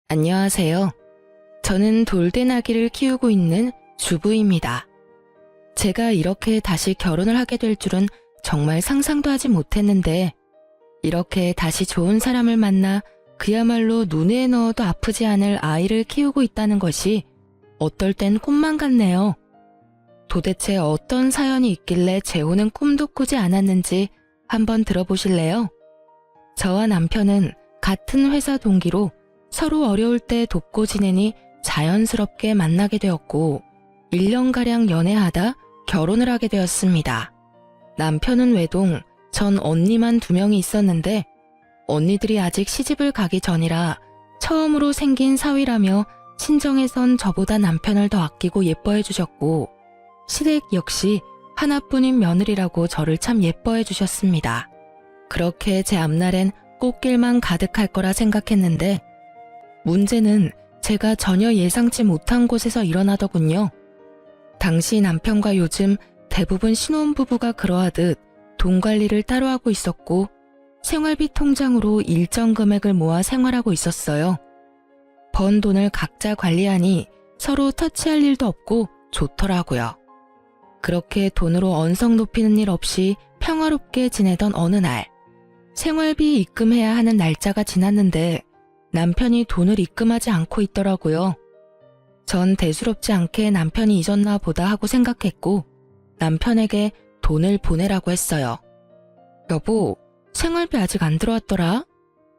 안녕하세요. 저는 돌된 아기를 키우고 있는 주부입니다. 제가 이렇게 다시 결혼을 하게 될 줄은 정말 상상도 하지 못했는데 이렇게 다시 좋은 사람을 만나 그야말로 눈에 넣어도 아프지 않을 아이를 키우고 있다는 것이 어떨 땐 꿈만 같네요. 도대체 어떤 사연이 있길래 재호는 꿈도 꾸지 않았는지 한번 들어보실래요? 저와 남편은 같은 회사 동기로 서로 어려울 때 돕고 지내니 자연스럽게 만나게 되었고 1년가량 연애하다 결혼을 하게 되었습니다. 남편은 외동, 전 언니만 2명이 있었는데 언니들이 아직 시집을 가기 전이라 처음으로 생긴 사위라며 친정에선 저보다 남편을 더 아끼고 예뻐해 주셨고 시댁 역시 하나뿐인 며느리라고 저를 참 예뻐해 주셨습니다. 그렇게 제 앞날엔 꽃길만 가득할 거라 생각했는데 문제는 제가 전혀 예상치 못한 곳에서 일어나더군요. 당시 남편과 요즘 대부분 신혼부부가 그러하듯 돈 관리를 따로 하고 있었고 생활비 통장으로 일정 금액을 모아 생활하고 있었어요. 번 돈을 각자 관리하니 서로 터치할 일도 없고 좋더라고요. 그렇게 돈으로 언성 높이는 일 없이 평화롭게 지내던 어느 날 생활비 입금해야 하는 날짜가 지났는데 남편이 돈을 입금하지 않고 있더라고요. 전 대수롭지 않게 남편이 잊었나 보다 하고 생각했고 남편에게 돈을 보내라고 했어요. 여보, 생활비 아직 안 들어왔더라?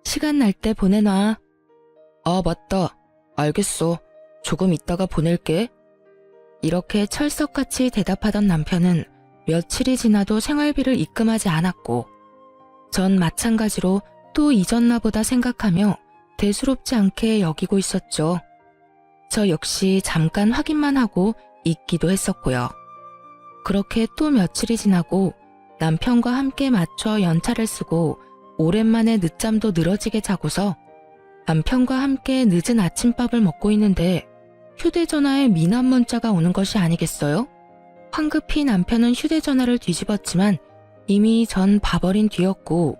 시간 날 때 보내놔. 아, 맞다. 알겠어. 조금 있다가 보낼게. 이렇게 철석같이 대답하던 남편은 며칠이 지나도 생활비를 입금하지 않았고 전 마찬가지로 또 잊었나 보다 생각하며 대수롭지 않게 여기고 있었죠. 저 역시 잠깐 확인만 하고 잊기도 했었고요. 그렇게 또 며칠이 지나고 남편과 함께 맞춰 연차를 쓰고 오랜만에 늦잠도 늘어지게 자고서 남편과 함께 늦은 아침밥을 먹고 있는데 휴대전화에 미남 문자가 오는 것이 아니겠어요? 황급히 남편은 휴대전화를 뒤집었지만 이미 전 봐버린 뒤였고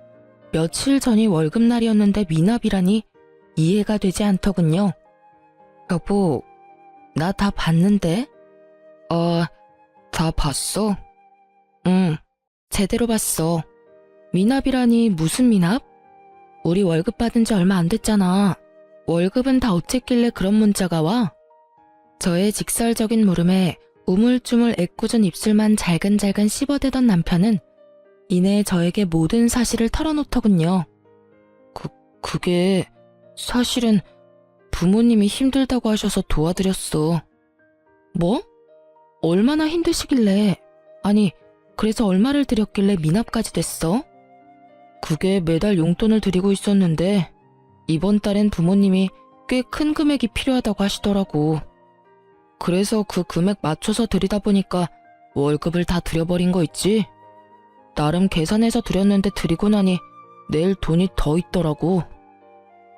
며칠 전이 월급날이었는데 미납이라니 이해가 되지 않더군요. 여보, 나 다 봤는데? 다 봤어? 응, 제대로 봤어. 미납이라니 무슨 미납? 우리 월급 받은 지 얼마 안 됐잖아. 월급은 다 어쨌길래 그런 문자가 와? 저의 직설적인 물음에 우물쭈물 애꿎은 입술만 잘근잘근 씹어대던 남편은 이내 저에게 모든 사실을 털어놓더군요. 그게 사실은 부모님이 힘들다고 하셔서 도와드렸어. 뭐? 얼마나 힘드시길래, 아니, 그래서 얼마를 드렸길래 미납까지 됐어? 그게 매달 용돈을 드리고 있었는데 이번 달엔 부모님이 꽤 큰 금액이 필요하다고 하시더라고. 그래서 그 금액 맞춰서 드리다 보니까 월급을 다 드려버린 거 있지? 나름 계산해서 드렸는데 드리고 나니 내일 돈이 더 있더라고.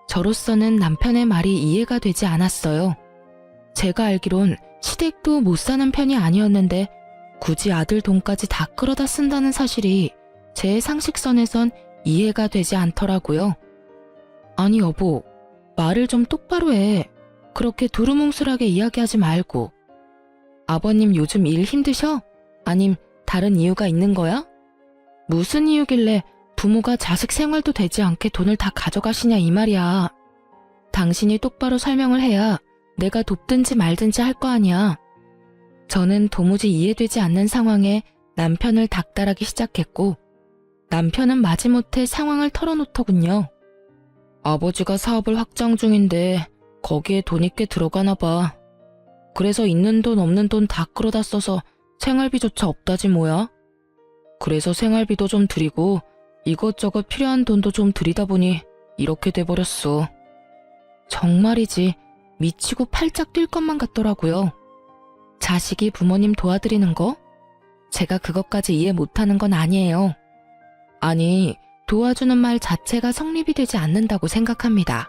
저로서는 남편의 말이 이해가 되지 않았어요. 제가 알기론 시댁도 못 사는 편이 아니었는데 굳이 아들 돈까지 다 끌어다 쓴다는 사실이 제 상식선에선 이해가 되지 않더라고요. 아니 여보, 말을 좀 똑바로 해. 그렇게 두루뭉술하게 이야기하지 말고. 아버님 요즘 일 힘드셔? 아님 다른 이유가 있는 거야? 무슨 이유길래 부모가 자식 생활도 되지 않게 돈을 다 가져가시냐 이 말이야. 당신이 똑바로 설명을 해야 내가 돕든지 말든지 할 거 아니야. 저는 도무지 이해되지 않는 상황에 남편을 닥달하기 시작했고 남편은 마지못해 상황을 털어놓더군요. 아버지가 사업을 확장 중인데 거기에 돈이 꽤 들어가나 봐. 그래서 있는 돈 없는 돈 다 끌어다 써서 생활비조차 없다지 뭐야. 그래서 생활비도 좀 드리고 이것저것 필요한 돈도 좀 드리다 보니 이렇게 돼버렸어. 정말이지 미치고 팔짝 뛸 것만 같더라고요. 자식이 부모님 도와드리는 거? 제가 그것까지 이해 못하는 건 아니에요. 아니, 도와주는 말 자체가 성립이 되지 않는다고 생각합니다.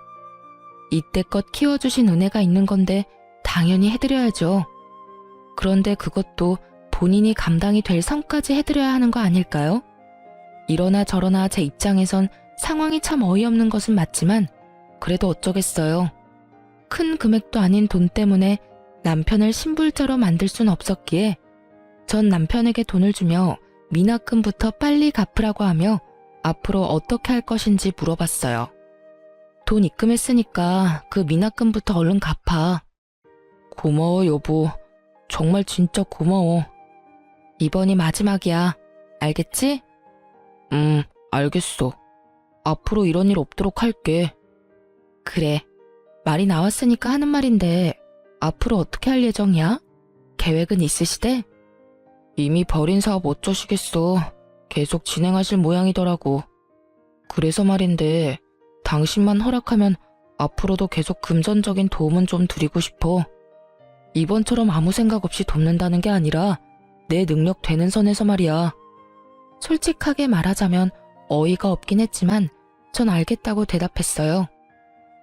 이때껏 키워주신 은혜가 있는 건데 당연히 해드려야죠. 그런데 그것도 본인이 감당이 될 선까지 해드려야 하는 거 아닐까요? 이러나 저러나 제 입장에선 상황이 참 어이없는 것은 맞지만 그래도 어쩌겠어요. 큰 금액도 아닌 돈 때문에 남편을 신불자로 만들 순 없었기에 전 남편에게 돈을 주며 미납금부터 빨리 갚으라고 하며 앞으로 어떻게 할 것인지 물어봤어요. 돈 입금했으니까 그 미납금부터 얼른 갚아. 고마워 여보. 정말 진짜 고마워. 이번이 마지막이야. 알겠지? 알겠어. 앞으로 이런 일 없도록 할게. 그래. 말이 나왔으니까 하는 말인데 앞으로 어떻게 할 예정이야? 계획은 있으시대? 이미 벌인 사업 어쩌시겠어. 계속 진행하실 모양이더라고. 그래서 말인데 당신만 허락하면 앞으로도 계속 금전적인 도움은 좀 드리고 싶어. 이번처럼 아무 생각 없이 돕는다는 게 아니라 내 능력 되는 선에서 말이야. 솔직하게 말하자면 어이가 없긴 했지만 전 알겠다고 대답했어요.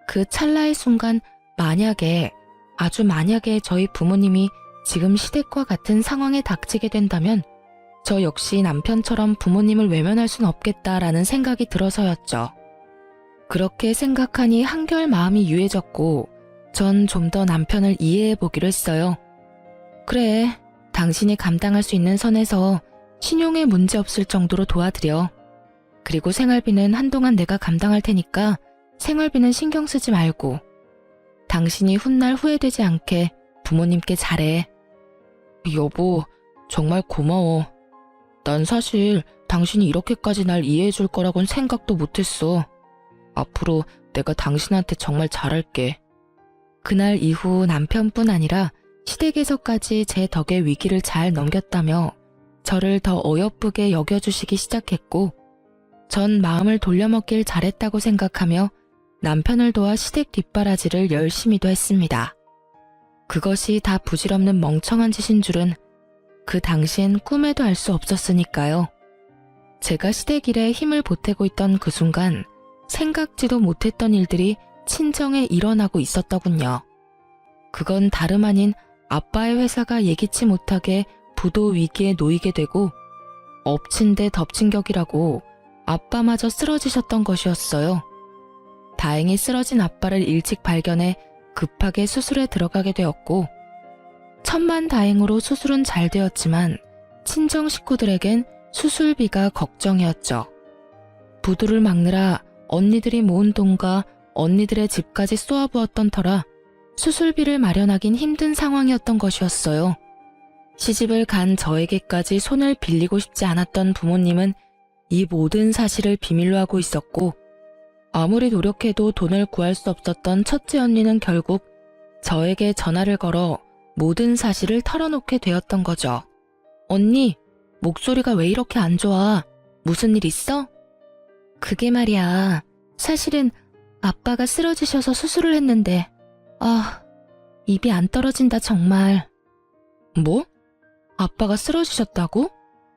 그 찰나의 순간 만약에, 아주 만약에 저희 부모님이 지금 시댁과 같은 상황에 닥치게 된다면 저 역시 남편처럼 부모님을 외면할 순 없겠다라는 생각이 들어서였죠. 그렇게 생각하니 한결 마음이 유해졌고 전 좀 더 남편을 이해해보기로 했어요. 그래, 당신이 감당할 수 있는 선에서 신용에 문제 없을 정도로 도와드려. 그리고 생활비는 한동안 내가 감당할 테니까 생활비는 신경 쓰지 말고 당신이 훗날 후회되지 않게 부모님께 잘해. 여보, 정말 고마워. 난 사실 당신이 이렇게까지 날 이해해줄 거라곤 생각도 못했어. 앞으로 내가 당신한테 정말 잘할게. 그날 이후 남편뿐 아니라 시댁에서까지 제 덕에 위기를 잘 넘겼다며 저를 더 어여쁘게 여겨주시기 시작했고 전 마음을 돌려먹길 잘했다고 생각하며 남편을 도와 시댁 뒷바라지를 열심히도 했습니다. 그것이 다 부질없는 멍청한 짓인 줄은 그 당시엔 꿈에도 알 수 없었으니까요. 제가 시댁 일에 힘을 보태고 있던 그 순간 생각지도 못했던 일들이 친정에 일어나고 있었더군요. 그건 다름 아닌 아빠의 회사가 예기치 못하게 부도 위기에 놓이게 되고 엎친 데 덮친 격이라고 아빠마저 쓰러지셨던 것이었어요. 다행히 쓰러진 아빠를 일찍 발견해 급하게 수술에 들어가게 되었고 천만다행으로 수술은 잘 되었지만 친정 식구들에겐 수술비가 걱정이었죠. 부도를 막느라 언니들이 모은 돈과 언니들의 집까지 쏘아부었던 터라 수술비를 마련하긴 힘든 상황이었던 것이었어요. 시집을 간 저에게까지 손을 빌리고 싶지 않았던 부모님은 이 모든 사실을 비밀로 하고 있었고 아무리 노력해도 돈을 구할 수 없었던 첫째 언니는 결국 저에게 전화를 걸어 모든 사실을 털어놓게 되었던 거죠. 언니, 목소리가 왜 이렇게 안 좋아? 무슨 일 있어? 그게 말이야. 사실은 아빠가 쓰러지셔서 수술을 했는데 입이 안 떨어진다 정말. 뭐? 아빠가 쓰러지셨다고?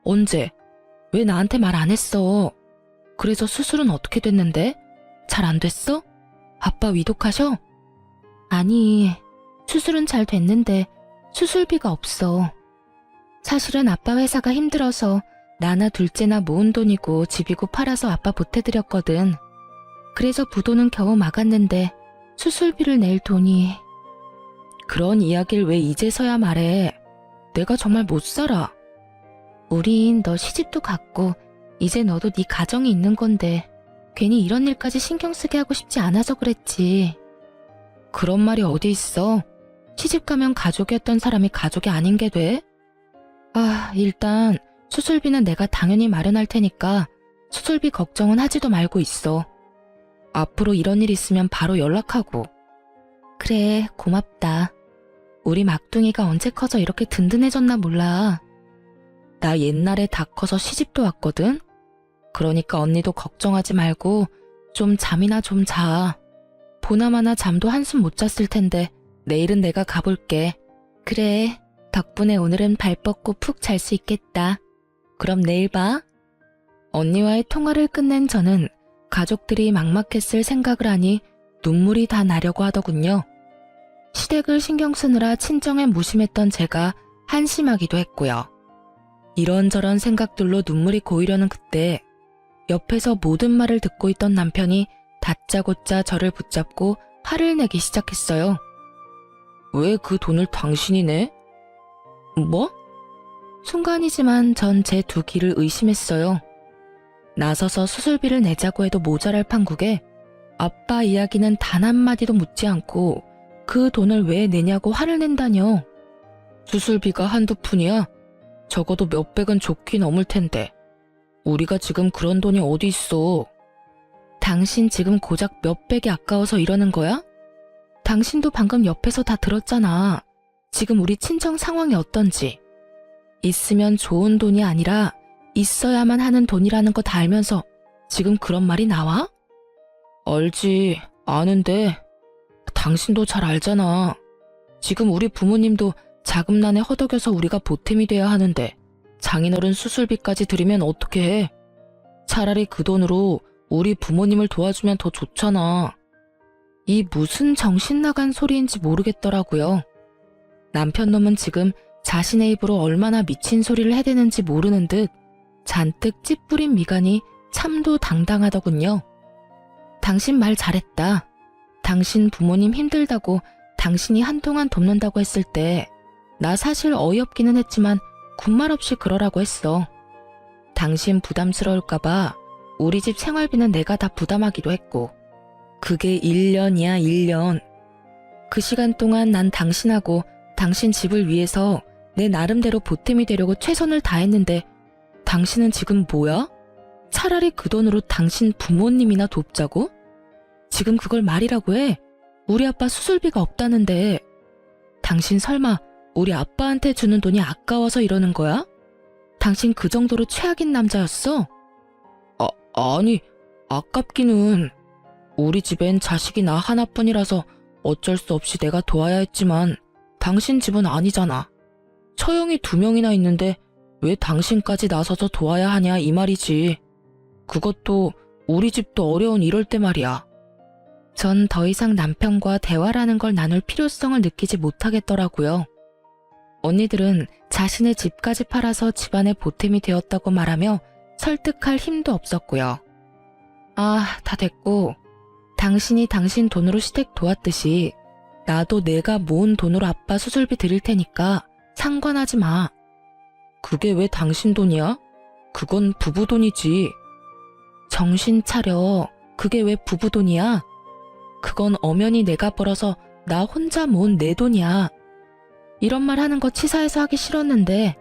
언제? 왜 나한테 말 안 했어? 그래서 수술은 어떻게 됐는데? 잘 안 됐어? 아빠 위독하셔? 아니, 수술은 잘 됐는데 수술비가 없어. 사실은 아빠 회사가 힘들어서 나나 둘째나 모은 돈이고 집이고 팔아서 아빠 보태드렸거든. 그래서 부도는 겨우 막았는데 수술비를 낼 돈이... 그런 이야기를 왜 이제서야 말해? 내가 정말 못 살아. 우린 너 시집도 갔고 이제 너도 네 가정이 있는 건데 괜히 이런 일까지 신경 쓰게 하고 싶지 않아서 그랬지. 그런 말이 어디 있어. 시집 가면 가족이었던 사람이 가족이 아닌 게 돼? 일단 수술비는 내가 당연히 마련할 테니까 수술비 걱정은 하지도 말고 있어. 앞으로 이런 일 있으면 바로 연락하고. 그래, 고맙다. 우리 막둥이가 언제 커서 이렇게 든든해졌나 몰라. 나 옛날에 다 커서 시집도 왔거든? 그러니까 언니도 걱정하지 말고 좀 잠이나 좀 자. 보나마나 잠도 한숨 못 잤을 텐데 내일은 내가 가볼게. 그래, 덕분에 오늘은 발 뻗고 푹 잘 수 있겠다. 그럼 내일 봐. 언니와의 통화를 끝낸 저는 가족들이 막막했을 생각을 하니 눈물이 다 나려고 하더군요. 시댁을 신경 쓰느라 친정에 무심했던 제가 한심하기도 했고요. 이런저런 생각들로 눈물이 고이려는 그때 옆에서 모든 말을 듣고 있던 남편이 다짜고짜 저를 붙잡고 화를 내기 시작했어요. 왜 그 돈을 당신이 내? 뭐? 순간이지만 전 제 두 귀를 의심했어요. 나서서 수술비를 내자고 해도 모자랄 판국에 아빠 이야기는 단 한마디도 묻지 않고 그 돈을 왜 내냐고 화를 낸다뇨. 수술비가 한두 푼이야? 적어도 몇백은 좋게 넘을 텐데. 우리가 지금 그런 돈이 어디 있어. 당신 지금 고작 몇백이 아까워서 이러는 거야? 당신도 방금 옆에서 다 들었잖아. 지금 우리 친정 상황이 어떤지. 있으면 좋은 돈이 아니라 있어야만 하는 돈이라는 거 다 알면서 지금 그런 말이 나와? 알지, 아는데 당신도 잘 알잖아. 지금 우리 부모님도 자금난에 허덕여서 우리가 보탬이 돼야 하는데 장인어른 수술비까지 들이면 어떻게 해? 차라리 그 돈으로 우리 부모님을 도와주면 더 좋잖아. 이 무슨 정신 나간 소리인지 모르겠더라고요. 남편놈은 지금 자신의 입으로 얼마나 미친 소리를 해대는지 모르는 듯 잔뜩 찌푸린 미간이 참도 당당하더군요. 당신 말 잘했다. 당신 부모님 힘들다고 당신이 한동안 돕는다고 했을 때 나 사실 어이없기는 했지만 군말 없이 그러라고 했어. 당신 부담스러울까봐 우리 집 생활비는 내가 다 부담하기도 했고 그게 1년이야 1년. 그 시간 동안 난 당신하고 당신 집을 위해서 내 나름대로 보탬이 되려고 최선을 다했는데 당신은 지금 뭐야? 차라리 그 돈으로 당신 부모님이나 돕자고? 지금 그걸 말이라고 해? 우리 아빠 수술비가 없다는데 당신 설마 우리 아빠한테 주는 돈이 아까워서 이러는 거야? 당신 그 정도로 최악인 남자였어? 아니, 아깝기는. 우리 집엔 자식이 나 하나뿐이라서 어쩔 수 없이 내가 도와야 했지만 당신 집은 아니잖아. 처형이 2명이나 있는데 왜 당신까지 나서서 도와야 하냐 이 말이지. 그것도 우리 집도 어려운 이럴 때 말이야. 전 더 이상 남편과 대화라는 걸 나눌 필요성을 느끼지 못하겠더라고요. 언니들은 자신의 집까지 팔아서 집안의 보탬이 되었다고 말하며 설득할 힘도 없었고요. 다 됐고 당신이 당신 돈으로 시댁 도왔듯이 나도 내가 모은 돈으로 아빠 수술비 드릴 테니까 상관하지 마. 그게 왜 당신 돈이야? 그건 부부 돈이지. 정신 차려. 그게 왜 부부 돈이야? 그건 엄연히 내가 벌어서 나 혼자 모은 내 돈이야. 이런 말 하는 거 치사해서 하기 싫었는데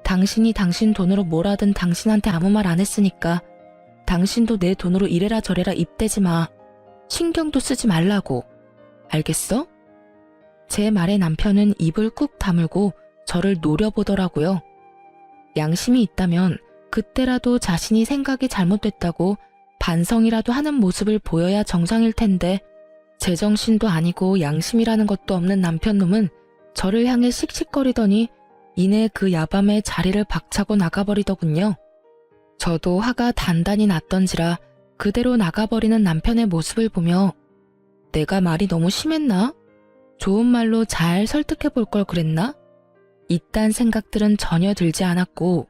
당신이 당신 돈으로 뭘 하든 당신한테 아무 말 안 했으니까 당신도 내 돈으로 이래라 저래라 입대지 마. 신경도 쓰지 말라고. 알겠어? 제 말에 남편은 입을 꾹 다물고 저를 노려보더라고요. 양심이 있다면 그때라도 자신이 생각이 잘못됐다고 반성이라도 하는 모습을 보여야 정상일 텐데 제정신도 아니고 양심이라는 것도 없는 남편놈은 저를 향해 씩씩거리더니 이내 그 야밤에 자리를 박차고 나가버리더군요. 저도 화가 단단히 났던지라 그대로 나가버리는 남편의 모습을 보며 내가 말이 너무 심했나? 좋은 말로 잘 설득해 볼 걸 그랬나? 이딴 생각들은 전혀 들지 않았고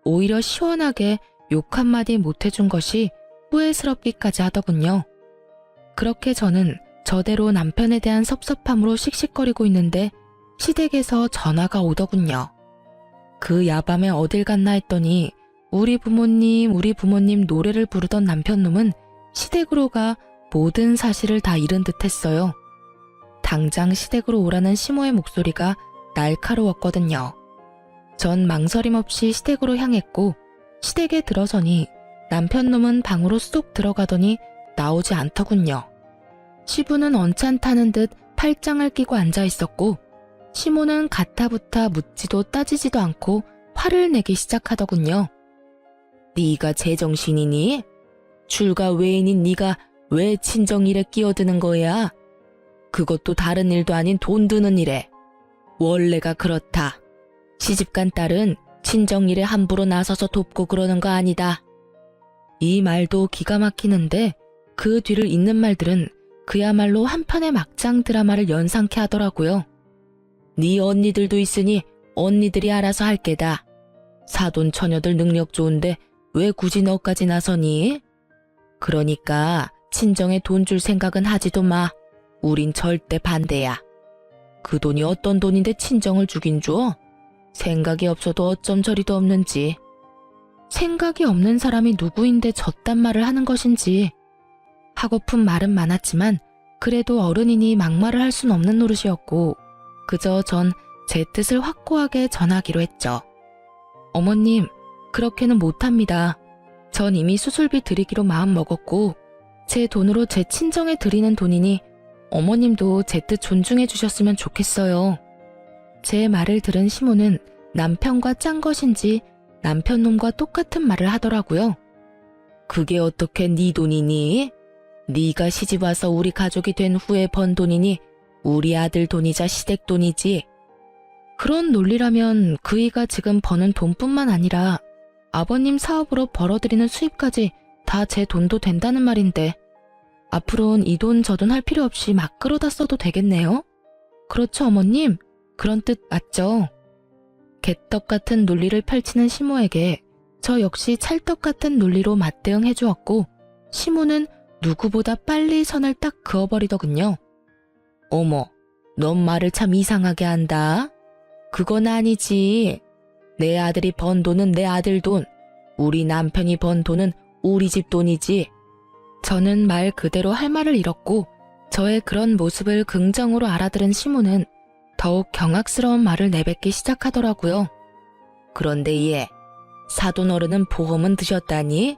오히려 시원하게 욕 한마디 못해준 것이 후회스럽기까지 하더군요. 그렇게 저는 저대로 남편에 대한 섭섭함으로 씩씩거리고 있는데 시댁에서 전화가 오더군요. 그 야밤에 어딜 갔나 했더니 우리 부모님 노래를 부르던 남편놈은 시댁으로 가 모든 사실을 다 잃은 듯 했어요. 당장 시댁으로 오라는 시모의 목소리가 날카로웠거든요. 전 망설임 없이 시댁으로 향했고 시댁에 들어서니 남편놈은 방으로 쏙 들어가더니 나오지 않더군요. 시부는 언짢다는 듯 팔짱을 끼고 앉아 있었고 시모는 가타부타 묻지도 따지지도 않고 화를 내기 시작하더군요. 네가 제정신이니? 출가 외인인 네가 왜 친정일에 끼어드는 거야? 그것도 다른 일도 아닌 돈 드는 일에. 원래가 그렇다. 시집간 딸은 친정일에 함부로 나서서 돕고 그러는 거 아니다. 이 말도 기가 막히는데 그 뒤를 잇는 말들은 그야말로 한편의 막장 드라마를 연상케 하더라고요. 네 언니들도 있으니 언니들이 알아서 할 게다. 사돈 처녀들 능력 좋은데 왜 굳이 너까지 나서니? 그러니까 친정에 돈 줄 생각은 하지도 마. 우린 절대 반대야. 그 돈이 어떤 돈인데 친정을 주긴 줘? 생각이 없어도 어쩜 저리도 없는지. 생각이 없는 사람이 누구인데 저딴 말을 하는 것인지. 하고픈 말은 많았지만 그래도 어른이니 막말을 할 순 없는 노릇이었고 그저 전 제 뜻을 확고하게 전하기로 했죠. 어머님, 그렇게는 못합니다. 전 이미 수술비 드리기로 마음먹었고 제 돈으로 제 친정에 드리는 돈이니 어머님도 제 뜻 존중해 주셨으면 좋겠어요. 제 말을 들은 시모는 남편과 짠 것인지 남편놈과 똑같은 말을 하더라고요. 그게 어떻게 네 돈이니? 네가 시집와서 우리 가족이 된 후에 번 돈이니 우리 아들 돈이자 시댁 돈이지. 그런 논리라면 그이가 지금 버는 돈뿐만 아니라 아버님 사업으로 벌어들이는 수입까지 다 제 돈도 된다는 말인데 앞으로는 이 돈 저 돈 할 필요 없이 막 끌어다 써도 되겠네요? 그렇죠, 어머님? 그런 뜻 맞죠? 개떡 같은 논리를 펼치는 시모에게 저 역시 찰떡 같은 논리로 맞대응해 주었고 시모는 누구보다 빨리 선을 딱 그어버리더군요. 어머, 넌 말을 참 이상하게 한다. 그건 아니지. 내 아들이 번 돈은 내 아들 돈, 우리 남편이 번 돈은 우리 집 돈이지. 저는 말 그대로 할 말을 잃었고 저의 그런 모습을 긍정으로 알아들은 시모는 더욱 경악스러운 말을 내뱉기 시작하더라고요. 그런데 얘, 사돈 어른은 보험은 드셨다니?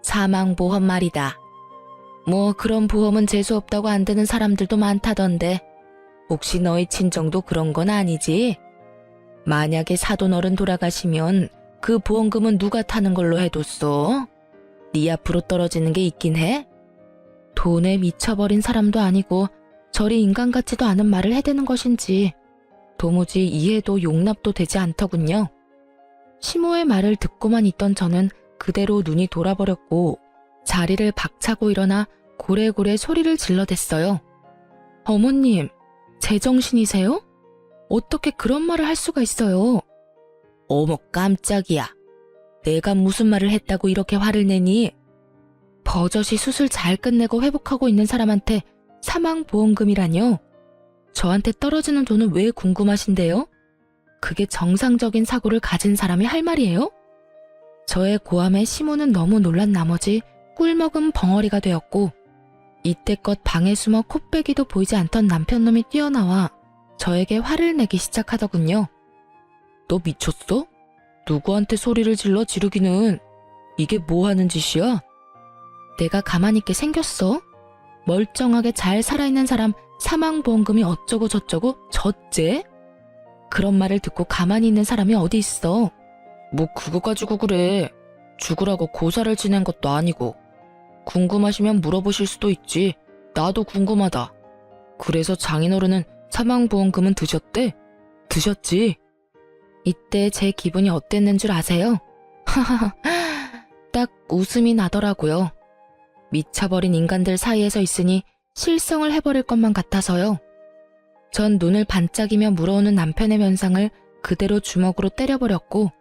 사망보험 말이다. 뭐 그런 보험은 재수없다고 안 드는 사람들도 많다던데 혹시 너희 친정도 그런 건 아니지? 만약에 사돈 어른 돌아가시면 그 보험금은 누가 타는 걸로 해뒀어? 네 앞으로 떨어지는 게 있긴 해? 돈에 미쳐버린 사람도 아니고 저리 인간 같지도 않은 말을 해대는 것인지 도무지 이해도 용납도 되지 않더군요. 시모의 말을 듣고만 있던 저는 그대로 눈이 돌아버렸고 자리를 박차고 일어나 고래고래 소리를 질러댔어요. 어머님, 제정신이세요? 어떻게 그런 말을 할 수가 있어요? 어머 깜짝이야. 내가 무슨 말을 했다고 이렇게 화를 내니? 버젓이 수술 잘 끝내고 회복하고 있는 사람한테 사망보험금이라뇨? 저한테 떨어지는 돈은 왜 궁금하신데요? 그게 정상적인 사고를 가진 사람이 할 말이에요? 저의 고함에 시모는 너무 놀란 나머지 꿀먹은 벙어리가 되었고 이때껏 방에 숨어 콧배기도 보이지 않던 남편놈이 뛰어나와 저에게 화를 내기 시작하더군요. 너 미쳤어? 누구한테 소리를 질러 지르기는. 이게 뭐 하는 짓이야? 내가 가만히 있게 생겼어? 멀쩡하게 잘 살아있는 사람 사망보험금이 어쩌고 저쩌고 저째? 그런 말을 듣고 가만히 있는 사람이 어디 있어? 뭐 그거 가지고 그래. 죽으라고 고사를 지낸 것도 아니고. 궁금하시면 물어보실 수도 있지. 나도 궁금하다. 그래서 장인어른은 사망보험금은 드셨대? 드셨지? 이때 제 기분이 어땠는 줄 아세요? 하하하, 딱 웃음이 나더라고요. 미쳐버린 인간들 사이에서 있으니 실성을 해버릴 것만 같아서요. 전 눈을 반짝이며 물어오는 남편의 면상을 그대로 주먹으로 때려버렸고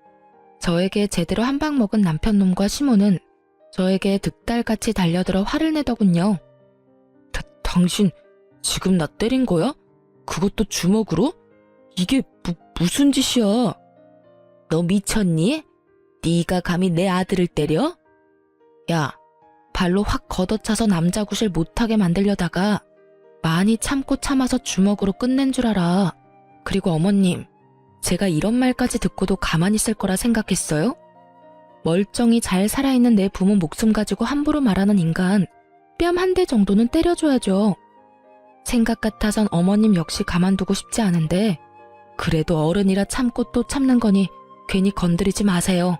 저에게 제대로 한 방 먹은 남편놈과 시모는 저에게 득달같이 달려들어 화를 내더군요. 당신 지금 나 때린 거야? 그것도 주먹으로? 이게 무슨 짓이야? 너 미쳤니? 네가 감히 내 아들을 때려? 야, 발로 확 걷어차서 남자 구실 못하게 만들려다가 많이 참고 참아서 주먹으로 끝낸 줄 알아. 그리고 어머님, 제가 이런 말까지 듣고도 가만히 있을 거라 생각했어요? 멀쩡히 잘 살아있는 내 부모 목숨 가지고 함부로 말하는 인간, 뺨 한 대 정도는 때려줘야죠. 생각 같아선 어머님 역시 가만두고 싶지 않은데 그래도 어른이라 참고 또 참는 거니 괜히 건드리지 마세요.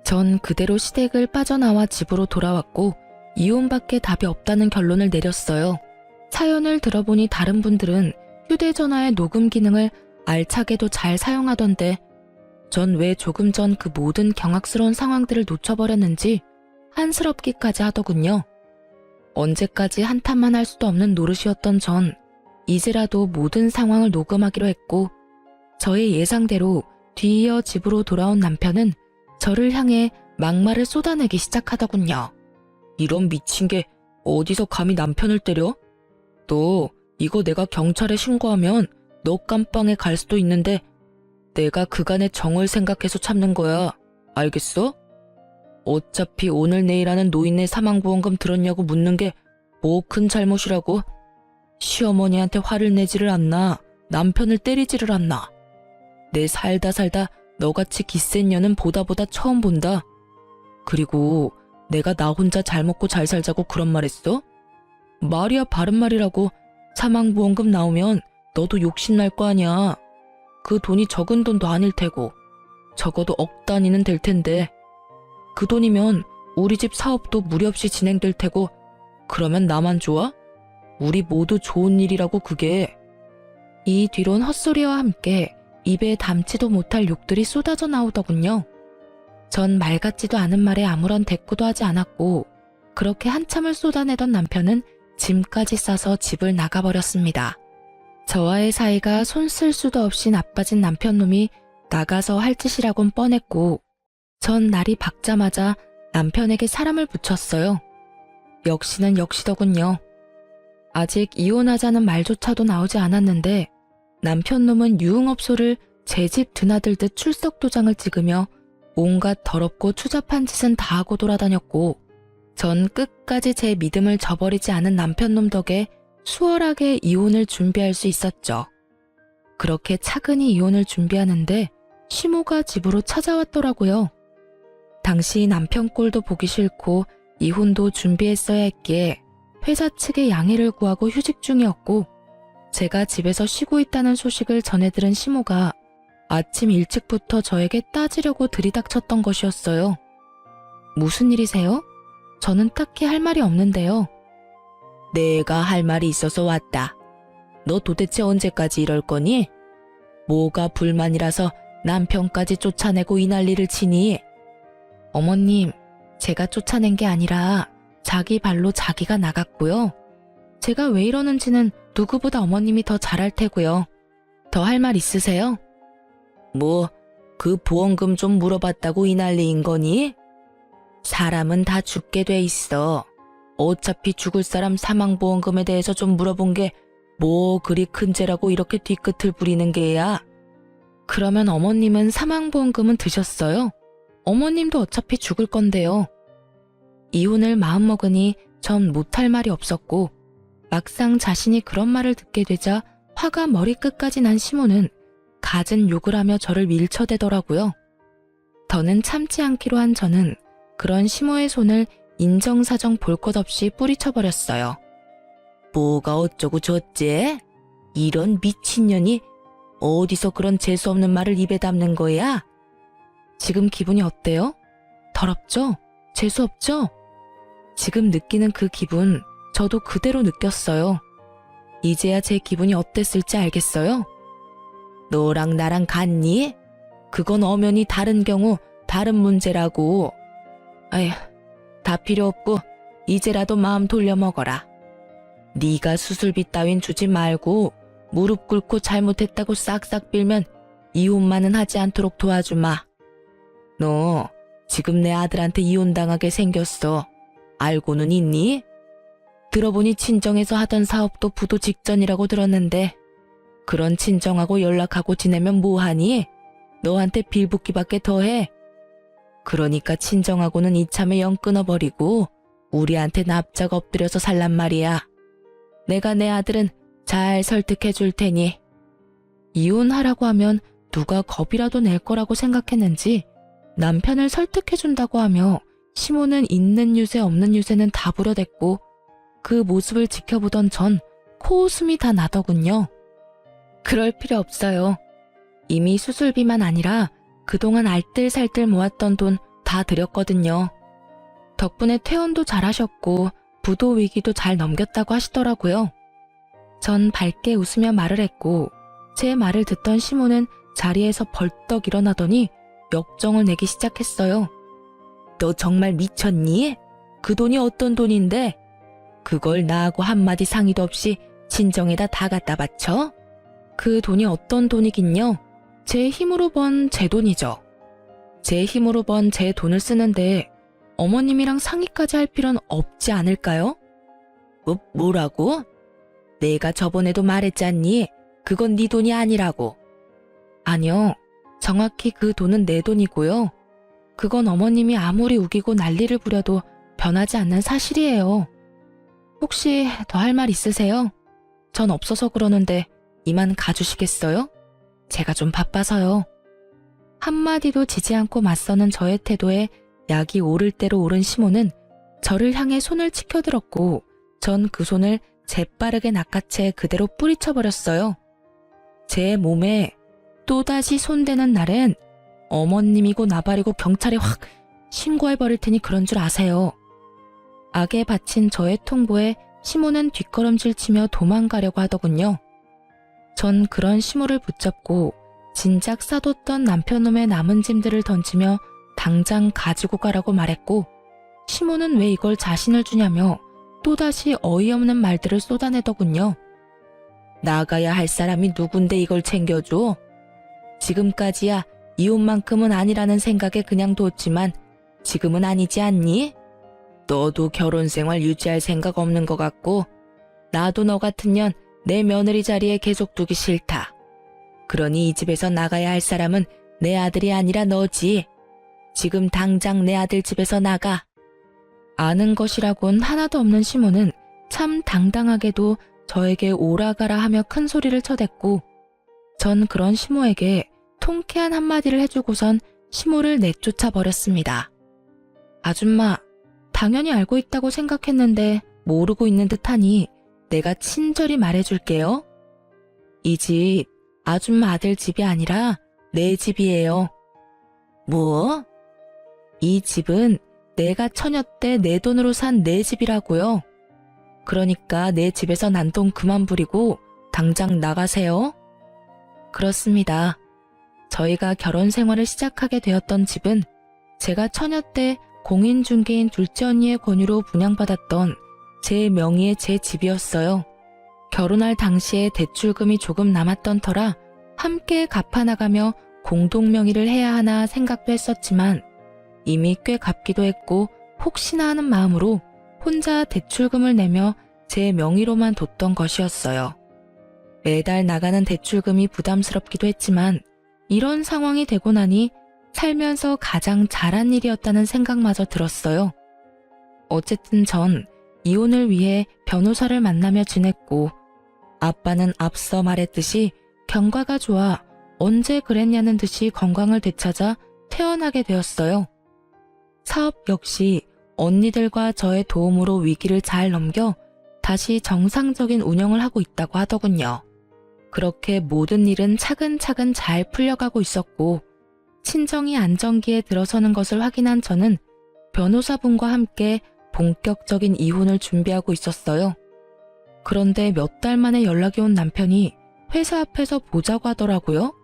전 그대로 시댁을 빠져나와 집으로 돌아왔고 이혼밖에 답이 없다는 결론을 내렸어요. 사연을 들어보니 다른 분들은 휴대전화의 녹음 기능을 알차게도 잘 사용하던데 전 왜 조금 전 그 모든 경악스러운 상황들을 놓쳐버렸는지 한스럽기까지 하더군요. 언제까지 한탄만 할 수도 없는 노릇이었던 전 이제라도 모든 상황을 녹음하기로 했고 저의 예상대로 뒤이어 집으로 돌아온 남편은 저를 향해 막말을 쏟아내기 시작하더군요. 이런 미친 게 어디서 감히 남편을 때려? 너 이거 내가 경찰에 신고하면 너 깜빵에 갈 수도 있는데 내가 그간의 정을 생각해서 참는 거야. 알겠어? 어차피 오늘 내일 하는 노인네 사망보험금 들었냐고 묻는 게 뭐 큰 잘못이라고. 시어머니한테 화를 내지를 않나. 남편을 때리지를 않나. 내 살다 너같이 기센 년은 보다 처음 본다. 그리고 내가 나 혼자 잘 먹고 잘 살자고 그런 말 했어? 말이야 바른 말이라고. 사망보험금 나오면 너도 욕심날 거 아니야. 그 돈이 적은 돈도 아닐 테고 적어도 억 단위는 될 텐데 그 돈이면 우리 집 사업도 무리 없이 진행될 테고 그러면 나만 좋아? 우리 모두 좋은 일이라고 그게. 이 뒤론 헛소리와 함께 입에 담지도 못할 욕들이 쏟아져 나오더군요. 전 말 같지도 않은 말에 아무런 대꾸도 하지 않았고 그렇게 한참을 쏟아내던 남편은 짐까지 싸서 집을 나가버렸습니다. 저와의 사이가 손 쓸 수도 없이 나빠진 남편놈이 나가서 할 짓이라곤 뻔했고 전 날이 밝자마자 남편에게 사람을 붙였어요. 역시는 역시더군요. 아직 이혼하자는 말조차도 나오지 않았는데 남편놈은 유흥업소를 제 집 드나들듯 출석 도장을 찍으며 온갖 더럽고 추잡한 짓은 다 하고 돌아다녔고 전 끝까지 제 믿음을 저버리지 않은 남편놈 덕에 수월하게 이혼을 준비할 수 있었죠. 그렇게 차근히 이혼을 준비하는데 시모가 집으로 찾아왔더라고요. 당시 남편 꼴도 보기 싫고 이혼도 준비했어야 했기에 회사 측에 양해를 구하고 휴직 중이었고 제가 집에서 쉬고 있다는 소식을 전해들은 시모가 아침 일찍부터 저에게 따지려고 들이닥쳤던 것이었어요. 무슨 일이세요? 저는 딱히 할 말이 없는데요. 내가 할 말이 있어서 왔다. 너 도대체 언제까지 이럴 거니? 뭐가 불만이라서 남편까지 쫓아내고 이 난리를 치니? 어머님, 제가 쫓아낸 게 아니라 자기 발로 자기가 나갔고요. 제가 왜 이러는지는 누구보다 어머님이 더 잘 알 테고요. 더 할 말 있으세요? 뭐, 그 보험금 좀 물어봤다고 이 난리인 거니? 사람은 다 죽게 돼 있어. 어차피 죽을 사람 사망보험금에 대해서 좀 물어본 게 뭐 그리 큰 죄라고 이렇게 뒤끝을 부리는 게야? 그러면 어머님은 사망보험금은 드셨어요? 어머님도 어차피 죽을 건데요. 이혼을 마음먹으니 전 못할 말이 없었고 막상 자신이 그런 말을 듣게 되자 화가 머리끝까지 난 시모는 갖은 욕을 하며 저를 밀쳐대더라고요. 더는 참지 않기로 한 저는 그런 시모의 손을 인정사정 볼 것 없이 뿌리쳐버렸어요. 뭐가 어쩌고 저째? 이런 미친년이 어디서 그런 재수없는 말을 입에 담는 거야? 지금 기분이 어때요? 더럽죠? 재수없죠? 지금 느끼는 그 기분 저도 그대로 느꼈어요. 이제야 제 기분이 어땠을지 알겠어요? 너랑 나랑 같니? 그건 엄연히 다른 경우 다른 문제라고. 아휴, 다 필요 없고 이제라도 마음 돌려 먹어라. 네가 수술비 따윈 주지 말고 무릎 꿇고 잘못했다고 싹싹 빌면 이혼만은 하지 않도록 도와주마. 너 지금 내 아들한테 이혼당하게 생겼어. 알고는 있니? 들어보니 친정에서 하던 사업도 부도 직전이라고 들었는데 그런 친정하고 연락하고 지내면 뭐하니? 너한테 빌붙기밖에 더해. 그러니까 친정하고는 이참에 영 끊어버리고 우리한테 납작 엎드려서 살란 말이야. 내가 내 아들은 잘 설득해 줄 테니. 이혼하라고 하면 누가 겁이라도 낼 거라고 생각했는지 남편을 설득해 준다고 하며 시모는 있는 유세 없는 유세는 다 부려댔고 그 모습을 지켜보던 전 코웃음이 다 나더군요. 그럴 필요 없어요. 이미 수술비만 아니라 그동안 알뜰살뜰 모았던 돈 다 드렸거든요. 덕분에 퇴원도 잘하셨고 부도 위기도 잘 넘겼다고 하시더라고요. 전 밝게 웃으며 말을 했고 제 말을 듣던 시모는 자리에서 벌떡 일어나더니 역정을 내기 시작했어요. 너 정말 미쳤니? 그 돈이 어떤 돈인데? 그걸 나하고 한마디 상의도 없이 친정에다 다 갖다 바쳐? 그 돈이 어떤 돈이긴요? 제 힘으로 번 제 돈이죠. 제 힘으로 번 제 돈을 쓰는데 어머님이랑 상의까지 할 필요는 없지 않을까요? 뭐라고? 내가 저번에도 말했잖니? 그건 네 돈이 아니라고. 아니요. 정확히 그 돈은 내 돈이고요. 그건 어머님이 아무리 우기고 난리를 부려도 변하지 않는 사실이에요. 혹시 더 할 말 있으세요? 전 없어서 그러는데 이만 가주시겠어요? 제가 좀 바빠서요. 한마디도 지지 않고 맞서는 저의 태도에 약이 오를 대로 오른 시모는 저를 향해 손을 치켜들었고 전 그 손을 재빠르게 낚아채 그대로 뿌리쳐버렸어요. 제 몸에 또다시 손대는 날엔 어머님이고 나발이고 경찰에 확 신고해버릴 테니 그런 줄 아세요. 악에 바친 저의 통보에 시모는 뒷걸음질 치며 도망가려고 하더군요. 전 그런 시모를 붙잡고 진작 싸뒀던 남편놈의 남은 짐들을 던지며 당장 가지고 가라고 말했고 시모는 왜 이걸 자신을 주냐며 또다시 어이없는 말들을 쏟아내더군요. 나가야 할 사람이 누군데 이걸 챙겨줘? 지금까지야 이혼만큼은 아니라는 생각에 그냥 뒀지만 지금은 아니지 않니? 너도 결혼 생활 유지할 생각 없는 것 같고 나도 너 같으면 내 며느리 자리에 계속 두기 싫다. 그러니 이 집에서 나가야 할 사람은 내 아들이 아니라 너지. 지금 당장 내 아들 집에서 나가. 아는 것이라곤 하나도 없는 시모는 참 당당하게도 저에게 오라가라 하며 큰 소리를 쳐댔고 전 그런 시모에게 통쾌한 한마디를 해주고선 시모를 내쫓아 버렸습니다. 아줌마, 당연히 알고 있다고 생각했는데 모르고 있는 듯하니 내가 친절히 말해줄게요. 이 집 아줌마 아들 집이 아니라 내 집이에요. 뭐? 이 집은 내가 처녀 때 내 돈으로 산 내 집이라고요. 그러니까 내 집에서 난동 그만 부리고 당장 나가세요. 그렇습니다. 저희가 결혼 생활을 시작하게 되었던 집은 제가 처녀 때 공인중개인 둘째 언니의 권유로 분양받았던 제 명의의 제 집이었어요. 결혼할 당시에 대출금이 조금 남았던 터라 함께 갚아나가며 공동명의를 해야 하나 생각도 했었지만 이미 꽤 갚기도 했고 혹시나 하는 마음으로 혼자 대출금을 내며 제 명의로만 뒀던 것이었어요. 매달 나가는 대출금이 부담스럽기도 했지만 이런 상황이 되고 나니 살면서 가장 잘한 일이었다는 생각마저 들었어요. 어쨌든 전 이혼을 위해 변호사를 만나며 지냈고 아빠는 앞서 말했듯이 경과가 좋아 언제 그랬냐는 듯이 건강을 되찾아 퇴원하게 되었어요. 사업 역시 언니들과 저의 도움으로 위기를 잘 넘겨 다시 정상적인 운영을 하고 있다고 하더군요. 그렇게 모든 일은 차근차근 잘 풀려가고 있었고 친정이 안정기에 들어서는 것을 확인한 저는 변호사분과 함께 본격적인 이혼을 준비하고 있었어요. 그런데 몇 달 만에 연락이 온 남편이 회사 앞에서 보자고 하더라고요.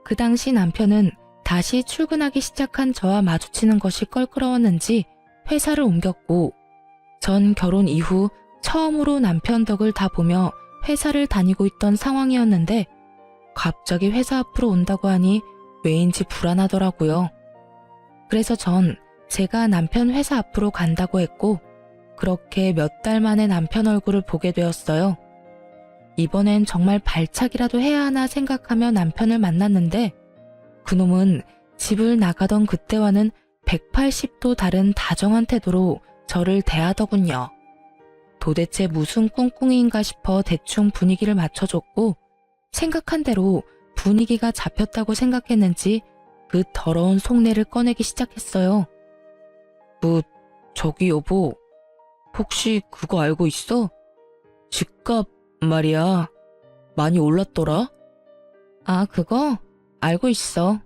그 당시 남편은 다시 출근하기 시작한 저와 마주치는 것이 껄끄러웠는지 회사를 옮겼고 전 결혼 이후 처음으로 남편 덕을 다 보며 회사를 다니고 있던 상황이었는데 갑자기 회사 앞으로 온다고 하니 왜인지 불안하더라고요. 그래서 전 제가 남편 회사 앞으로 간다고 했고 그렇게 몇 달 만에 남편 얼굴을 보게 되었어요. 이번엔 정말 발차기라도 해야 하나 생각하며 남편을 만났는데 그놈은 집을 나가던 그때와는 180도 다른 다정한 태도로 저를 대하더군요. 도대체 무슨 꿍꿍이인가 싶어 대충 분위기를 맞춰줬고 생각한 대로 분위기가 잡혔다고 생각했는지 그 더러운 속내를 꺼내기 시작했어요. 저기 여보, 혹시 그거 알고 있어? 집값 말이야, 많이 올랐더라? 아, 그거? 알고 있어.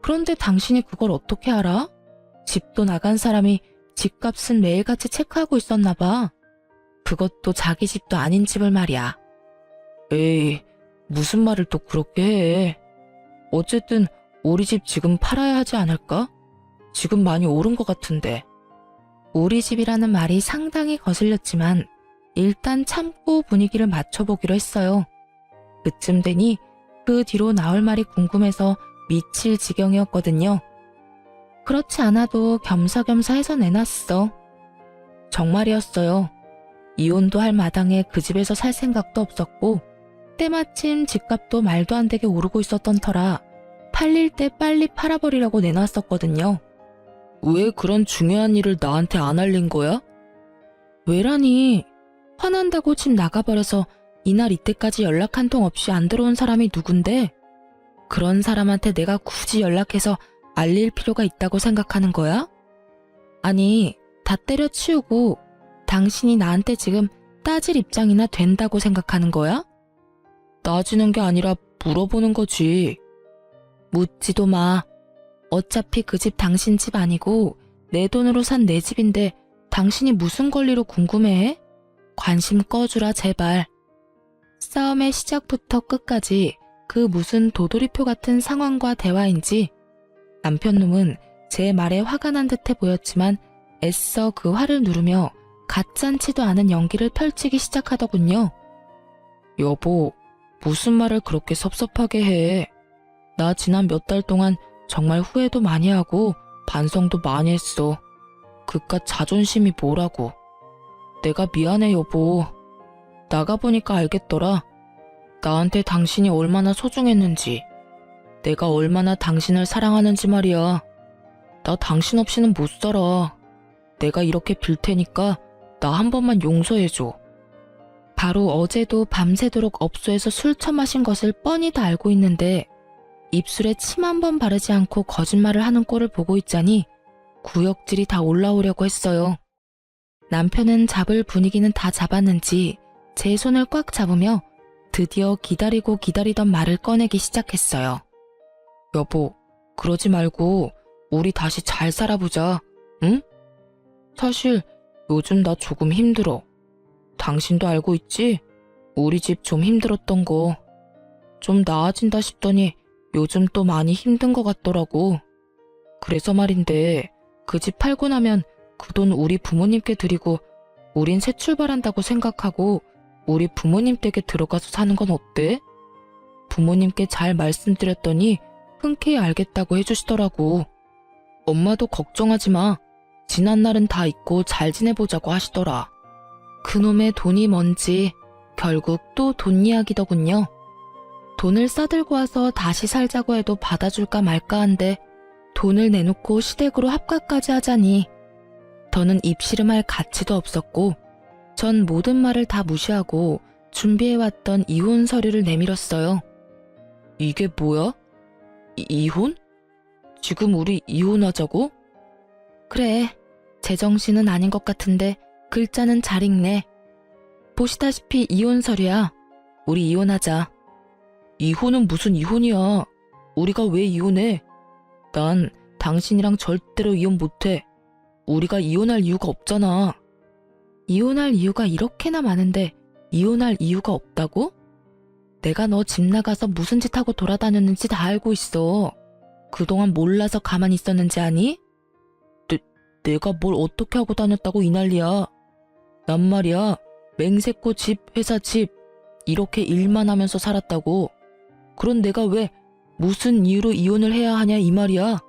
그런데 당신이 그걸 어떻게 알아? 집도 나간 사람이 집값은 매일같이 체크하고 있었나 봐. 그것도 자기 집도 아닌 집을 말이야. 에이, 무슨 말을 또 그렇게 해. 어쨌든 우리 집 지금 팔아야 하지 않을까? 지금 많이 오른 것 같은데. 우리 집이라는 말이 상당히 거슬렸지만 일단 참고 분위기를 맞춰보기로 했어요. 그쯤 되니 그 뒤로 나올 말이 궁금해서 미칠 지경이었거든요. 그렇지 않아도 겸사겸사 해서 내놨어. 정말이었어요. 이혼도 할 마당에 그 집에서 살 생각도 없었고 때마침 집값도 말도 안 되게 오르고 있었던 터라 팔릴 때 빨리 팔아버리려고 내놨었거든요. 왜 그런 중요한 일을 나한테 안 알린 거야? 왜라니? 화난다고 집 나가버려서 이날 이때까지 연락 한 통 없이 안 들어온 사람이 누군데? 그런 사람한테 내가 굳이 연락해서 알릴 필요가 있다고 생각하는 거야? 아니, 다 때려치우고 당신이 나한테 지금 따질 입장이나 된다고 생각하는 거야? 따지는 게 아니라 물어보는 거지. 묻지도 마. 어차피 그 집 당신 집 아니고 내 돈으로 산 내 집인데 당신이 무슨 권리로 궁금해해? 관심 꺼주라 제발. 싸움의 시작부터 끝까지 그 무슨 도돌이표 같은 상황과 대화인지 남편 놈은 제 말에 화가 난 듯해 보였지만 애써 그 화를 누르며 가짠치도 않은 연기를 펼치기 시작하더군요. 여보, 무슨 말을 그렇게 섭섭하게 해. 나 지난 몇 달 동안 정말 후회도 많이 하고 반성도 많이 했어. 그깟 자존심이 뭐라고. 내가 미안해 여보. 나가보니까 알겠더라. 나한테 당신이 얼마나 소중했는지, 내가 얼마나 당신을 사랑하는지 말이야. 나 당신 없이는 못 살아. 내가 이렇게 빌 테니까 나 한 번만 용서해줘. 바로 어제도 밤새도록 업소에서 술 처마신 것을 뻔히 다 알고 있는데 입술에 침 한 번 바르지 않고 거짓말을 하는 꼴을 보고 있자니 구역질이 다 올라오려고 했어요. 남편은 잡을 분위기는 다 잡았는지 제 손을 꽉 잡으며 드디어 기다리고 기다리던 말을 꺼내기 시작했어요. 여보, 그러지 말고 우리 다시 잘 살아보자, 응? 사실 요즘 나 조금 힘들어. 당신도 알고 있지? 우리 집 좀 힘들었던 거. 좀 나아진다 싶더니 요즘 또 많이 힘든 것 같더라고. 그래서 말인데 그 집 팔고 나면 그 돈 우리 부모님께 드리고 우린 새 출발한다고 생각하고 우리 부모님 댁에 들어가서 사는 건 어때? 부모님께 잘 말씀드렸더니 흔쾌히 알겠다고 해주시더라고. 엄마도 걱정하지 마. 지난 날은 다 잊고 잘 지내보자고 하시더라. 그놈의 돈이 뭔지 결국 또 돈 이야기더군요. 돈을 싸들고 와서 다시 살자고 해도 받아줄까 말까 한데 돈을 내놓고 시댁으로 합가까지 하자니 더는 입씨름할 가치도 없었고 전 모든 말을 다 무시하고 준비해왔던 이혼 서류를 내밀었어요. 이게 뭐야? 이혼? 지금 우리 이혼하자고? 그래, 제정신은 아닌 것 같은데 글자는 잘 읽네. 보시다시피 이혼 서류야. 우리 이혼하자. 이혼은 무슨 이혼이야. 우리가 왜 이혼해? 난 당신이랑 절대로 이혼 못해. 우리가 이혼할 이유가 없잖아. 이혼할 이유가 이렇게나 많은데 이혼할 이유가 없다고? 내가 너 집 나가서 무슨 짓 하고 돌아다녔는지 다 알고 있어. 그동안 몰라서 가만히 있었는지 아니? 내가 뭘 어떻게 하고 다녔다고 이 난리야. 난 말이야, 맹세코 집, 회사 집 이렇게 일만 하면서 살았다고. 그런 내가 왜 무슨 이유로 이혼을 해야 하냐 이 말이야.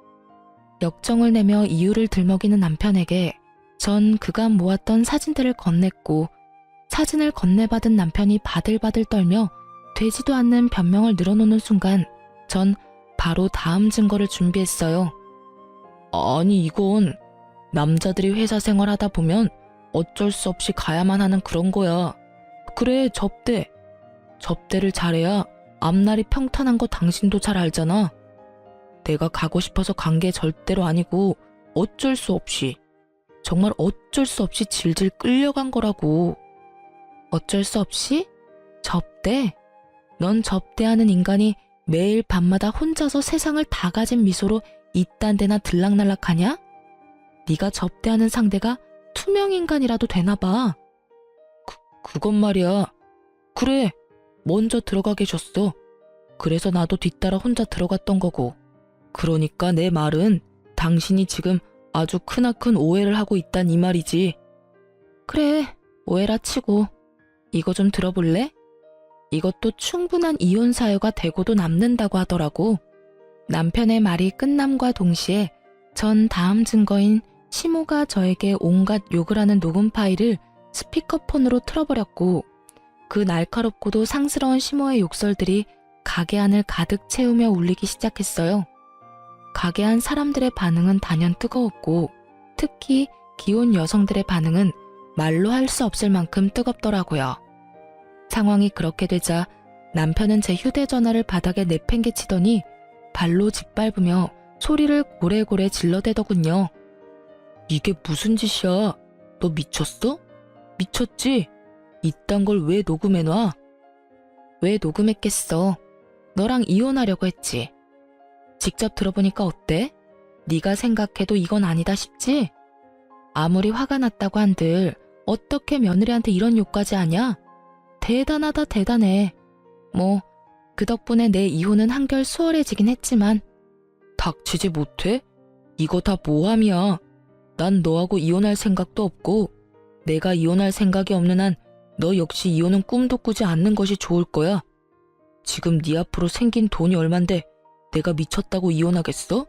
역정을 내며 이유를 들먹이는 남편에게 전 그간 모았던 사진들을 건넸고 사진을 건네받은 남편이 바들바들 떨며 되지도 않는 변명을 늘어놓는 순간 전 바로 다음 증거를 준비했어요. 아니 이건 남자들이 회사 생활하다 보면 어쩔 수 없이 가야만 하는 그런 거야. 그래, 접대. 접대를 잘해야 앞날이 평탄한 거 당신도 잘 알잖아. 내가 가고 싶어서 간 게 절대로 아니고 어쩔 수 없이, 정말 어쩔 수 없이 질질 끌려간 거라고. 어쩔 수 없이? 접대? 넌 접대하는 인간이 매일 밤마다 혼자서 세상을 다 가진 미소로 이딴 데나 들락날락하냐? 네가 접대하는 상대가 투명인간이라도 되나 봐. 그건 말이야. 그래, 먼저 들어가 계셨어. 그래서 나도 뒤따라 혼자 들어갔던 거고. 그러니까 내 말은 당신이 지금 아주 크나큰 오해를 하고 있단 이 말이지. 그래, 오해라 치고. 이거 좀 들어볼래? 이것도 충분한 이혼 사유가 되고도 남는다고 하더라고. 남편의 말이 끝남과 동시에 전 다음 증거인 시모가 저에게 온갖 욕을 하는 녹음 파일을 스피커폰으로 틀어버렸고 그 날카롭고도 상스러운 심호의 욕설들이 가게 안을 가득 채우며 울리기 시작했어요. 가게 안 사람들의 반응은 단연 뜨거웠고 특히 기혼 여성들의 반응은 말로 할 수 없을 만큼 뜨겁더라고요. 상황이 그렇게 되자 남편은 제 휴대전화를 바닥에 내팽개치더니 발로 짓밟으며 소리를 고래고래 질러대더군요. 이게 무슨 짓이야? 너 미쳤어? 미쳤지? 이딴 걸 왜 녹음해놔? 왜 녹음했겠어? 너랑 이혼하려고 했지. 직접 들어보니까 어때? 네가 생각해도 이건 아니다 싶지? 아무리 화가 났다고 한들 어떻게 며느리한테 이런 욕까지 하냐? 대단하다 대단해. 뭐 그 덕분에 내 이혼은 한결 수월해지긴 했지만. 닥치지 못해? 이거 다 모함이야. 난 너하고 이혼할 생각도 없고 내가 이혼할 생각이 없는 한 너 역시 이혼은 꿈도 꾸지 않는 것이 좋을 거야. 지금 네 앞으로 생긴 돈이 얼만데 내가 미쳤다고 이혼하겠어?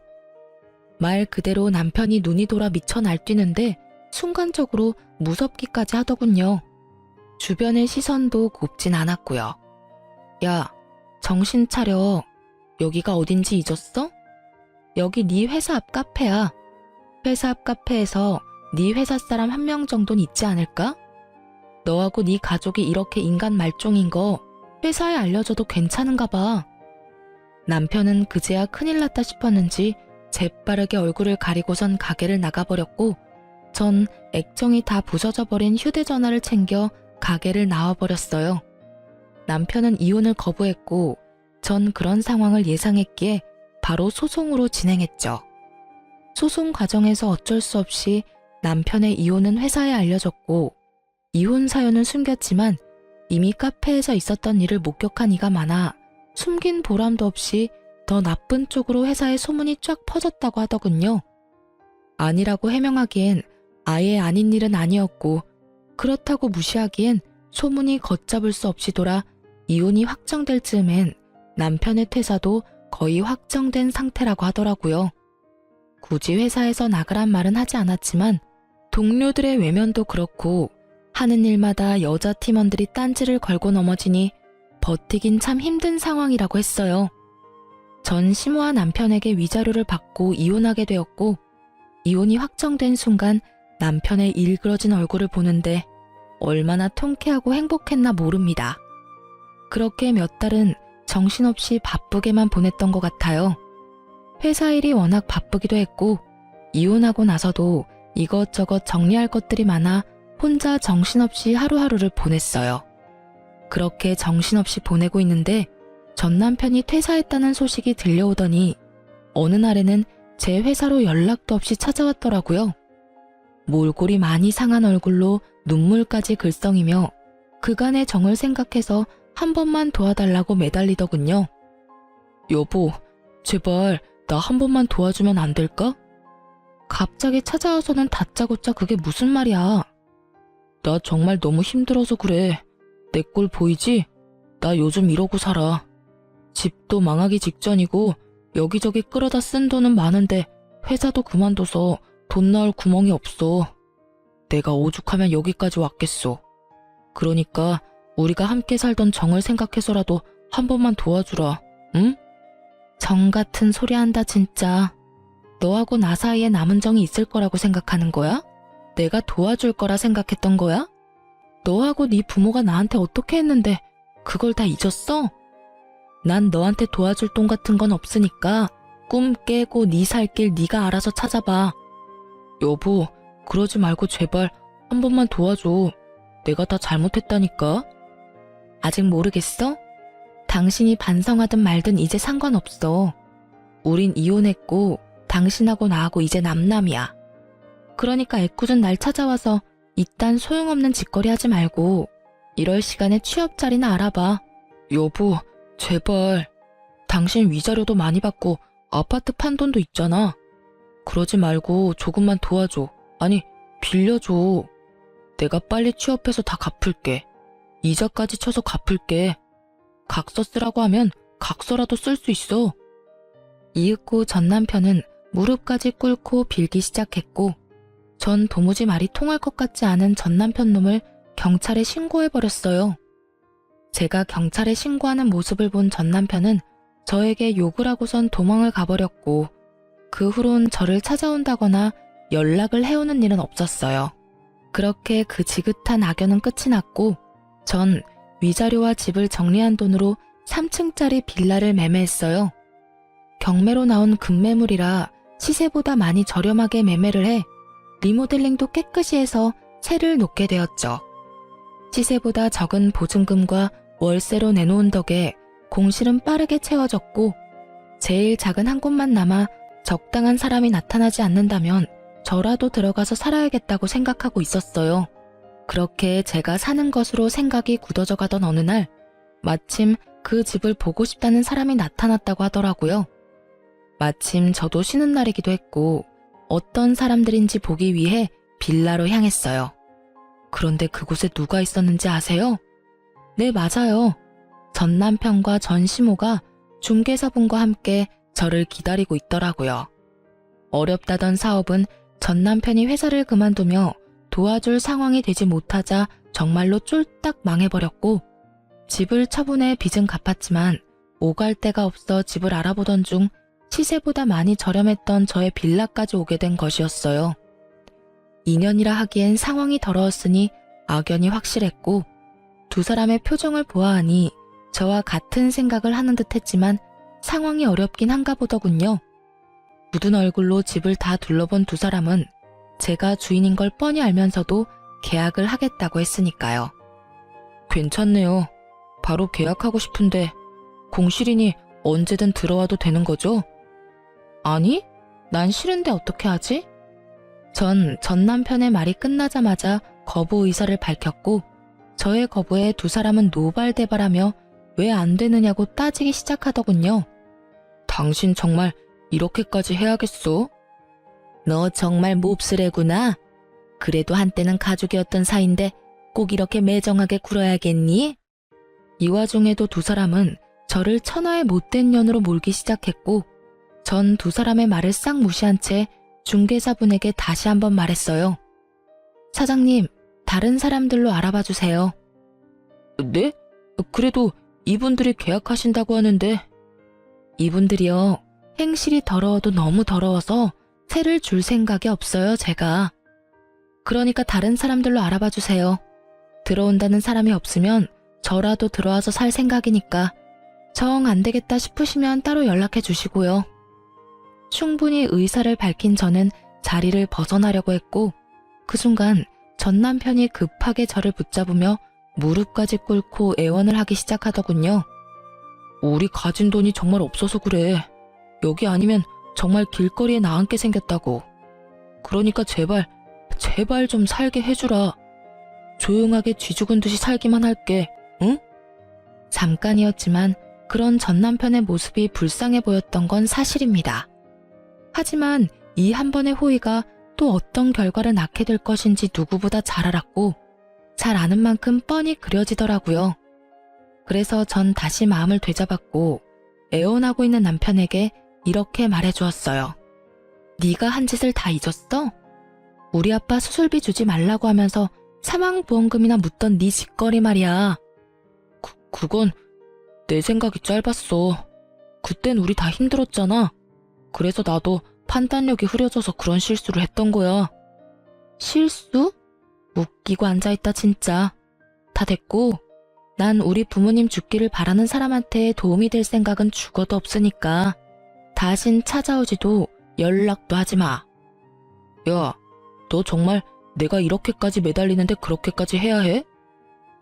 말 그대로 남편이 눈이 돌아 미쳐 날뛰는데 순간적으로 무섭기까지 하더군요. 주변의 시선도 곱진 않았고요. 야, 정신 차려. 여기가 어딘지 잊었어? 여기 네 회사 앞 카페야. 회사 앞 카페에서 네 회사 사람 한 명 정도는 있지 않을까? 너하고 네 가족이 이렇게 인간 말종인 거 회사에 알려줘도 괜찮은가 봐. 남편은 그제야 큰일 났다 싶었는지 재빠르게 얼굴을 가리고선 가게를 나가버렸고 전 액정이 다 부서져 버린 휴대전화를 챙겨 가게를 나와버렸어요. 남편은 이혼을 거부했고 전 그런 상황을 예상했기에 바로 소송으로 진행했죠. 소송 과정에서 어쩔 수 없이 남편의 이혼은 회사에 알려졌고 이혼 사연은 숨겼지만 이미 카페에서 있었던 일을 목격한 이가 많아 숨긴 보람도 없이 더 나쁜 쪽으로 회사에 소문이 쫙 퍼졌다고 하더군요. 아니라고 해명하기엔 아예 아닌 일은 아니었고 그렇다고 무시하기엔 소문이 걷잡을 수 없이 돌아 이혼이 확정될 즈음엔 남편의 퇴사도 거의 확정된 상태라고 하더라고요. 굳이 회사에서 나가란 말은 하지 않았지만 동료들의 외면도 그렇고 하는 일마다 여자 팀원들이 딴지를 걸고 넘어지니 버티긴 참 힘든 상황이라고 했어요. 전 심호와 남편에게 위자료를 받고 이혼하게 되었고 이혼이 확정된 순간 남편의 일그러진 얼굴을 보는데 얼마나 통쾌하고 행복했나 모릅니다. 그렇게 몇 달은 정신없이 바쁘게만 보냈던 것 같아요. 회사 일이 워낙 바쁘기도 했고 이혼하고 나서도 이것저것 정리할 것들이 많아 혼자 정신없이 하루하루를 보냈어요. 그렇게 정신없이 보내고 있는데 전 남편이 퇴사했다는 소식이 들려오더니 어느 날에는 제 회사로 연락도 없이 찾아왔더라고요. 몰골이 많이 상한 얼굴로 눈물까지 글썽이며 그간의 정을 생각해서 한 번만 도와달라고 매달리더군요. 여보, 제발 나 한 번만 도와주면 안 될까? 갑자기 찾아와서는 다짜고짜 그게 무슨 말이야. 나 정말 너무 힘들어서 그래. 내 꼴 보이지? 나 요즘 이러고 살아. 집도 망하기 직전이고 여기저기 끌어다 쓴 돈은 많은데 회사도 그만둬서 돈 나올 구멍이 없어. 내가 오죽하면 여기까지 왔겠어. 그러니까 우리가 함께 살던 정을 생각해서라도 한 번만 도와주라. 응? 정 같은 소리 한다 진짜. 너하고 나 사이에 남은 정이 있을 거라고 생각하는 거야? 내가 도와줄 거라 생각했던 거야? 너하고 네 부모가 나한테 어떻게 했는데 그걸 다 잊었어? 난 너한테 도와줄 돈 같은 건 없으니까 꿈 깨고 네 살 길 네가 알아서 찾아봐. 여보, 그러지 말고 제발 한 번만 도와줘. 내가 다 잘못했다니까. 아직 모르겠어? 당신이 반성하든 말든 이제 상관없어. 우린 이혼했고 당신하고 나하고 이제 남남이야. 그러니까 애꿎은 날 찾아와서 이딴 소용없는 짓거리 하지 말고 이럴 시간에 취업 자리나 알아봐. 여보, 제발. 당신 위자료도 많이 받고 아파트 판 돈도 있잖아. 그러지 말고 조금만 도와줘. 아니, 빌려줘. 내가 빨리 취업해서 다 갚을게. 이자까지 쳐서 갚을게. 각서 쓰라고 하면 각서라도 쓸 수 있어. 이윽고 전 남편은 무릎까지 꿇고 빌기 시작했고 전 도무지 말이 통할 것 같지 않은 전 남편 놈을 경찰에 신고해버렸어요. 제가 경찰에 신고하는 모습을 본 전 남편은 저에게 욕을 하고선 도망을 가버렸고 그 후론 저를 찾아온다거나 연락을 해오는 일은 없었어요. 그렇게 그 지긋한 악연은 끝이 났고 전 위자료와 집을 정리한 돈으로 3층짜리 빌라를 매매했어요. 경매로 나온 급매물이라 시세보다 많이 저렴하게 매매를 해 리모델링도 깨끗이 해서 세를 놓게 되었죠. 시세보다 적은 보증금과 월세로 내놓은 덕에 공실은 빠르게 채워졌고 제일 작은 한 곳만 남아 적당한 사람이 나타나지 않는다면 저라도 들어가서 살아야겠다고 생각하고 있었어요. 그렇게 제가 사는 것으로 생각이 굳어져 가던 어느 날 마침 그 집을 보고 싶다는 사람이 나타났다고 하더라고요. 마침 저도 쉬는 날이기도 했고 어떤 사람들인지 보기 위해 빌라로 향했어요. 그런데 그곳에 누가 있었는지 아세요? 네, 맞아요. 전 남편과 전 시모가 중개사분과 함께 저를 기다리고 있더라고요. 어렵다던 사업은 전 남편이 회사를 그만두며 도와줄 상황이 되지 못하자 정말로 쫄딱 망해버렸고 집을 처분해 빚은 갚았지만 오갈 데가 없어 집을 알아보던 중 시세보다 많이 저렴했던 저의 빌라까지 오게 된 것이었어요. 2년이라 하기엔 상황이 더러웠으니 악연이 확실했고 두 사람의 표정을 보아하니 저와 같은 생각을 하는 듯 했지만 상황이 어렵긴 한가 보더군요. 굳은 얼굴로 집을 다 둘러본 두 사람은 제가 주인인 걸 뻔히 알면서도 계약을 하겠다고 했으니까요. 괜찮네요. 바로 계약하고 싶은데 공실이니 언제든 들어와도 되는 거죠? 아니, 난 싫은데 어떻게 하지? 전 남편의 말이 끝나자마자 거부 의사를 밝혔고 저의 거부에 두 사람은 노발대발하며 왜 안 되느냐고 따지기 시작하더군요. 당신 정말 이렇게까지 해야겠어? 너 정말 몹쓸애구나. 그래도 한때는 가족이었던 사이인데 꼭 이렇게 매정하게 굴어야겠니? 이 와중에도 두 사람은 저를 천하의 못된 년으로 몰기 시작했고 전 두 사람의 말을 싹 무시한 채 중개사분에게 다시 한번 말했어요. 사장님, 다른 사람들로 알아봐 주세요. 네? 그래도 이분들이 계약하신다고 하는데. 이분들이요, 행실이 더러워도 너무 더러워서 세를 줄 생각이 없어요, 제가. 그러니까 다른 사람들로 알아봐 주세요. 들어온다는 사람이 없으면 저라도 들어와서 살 생각이니까 정 안 되겠다 싶으시면 따로 연락해 주시고요. 충분히 의사를 밝힌 저는 자리를 벗어나려고 했고 그 순간 전 남편이 급하게 저를 붙잡으며 무릎까지 꿇고 애원을 하기 시작하더군요. 우리 가진 돈이 정말 없어서 그래. 여기 아니면 정말 길거리에 나앉게 생겼다고. 그러니까 제발 좀 살게 해주라. 조용하게 쥐 죽은 듯이 살기만 할게. 응? 잠깐이었지만 그런 전 남편의 모습이 불쌍해 보였던 건 사실입니다. 하지만 이 한 번의 호의가 또 어떤 결과를 낳게 될 것인지 누구보다 잘 알았고 잘 아는 만큼 뻔히 그려지더라고요. 그래서 전 다시 마음을 되잡았고 애원하고 있는 남편에게 이렇게 말해주었어요. 네가 한 짓을 다 잊었어? 우리 아빠 수술비 주지 말라고 하면서 사망보험금이나 묻던 네 짓거리 말이야. 그건 내 생각이 짧았어. 그땐 우리 다 힘들었잖아. 그래서 나도 판단력이 흐려져서 그런 실수를 했던 거야. 실수? 웃기고 앉아있다 진짜. 다 됐고 난 우리 부모님 죽기를 바라는 사람한테 도움이 될 생각은 죽어도 없으니까 다신 찾아오지도 연락도 하지 마. 야, 너 정말 내가 이렇게까지 매달리는데 그렇게까지 해야 해?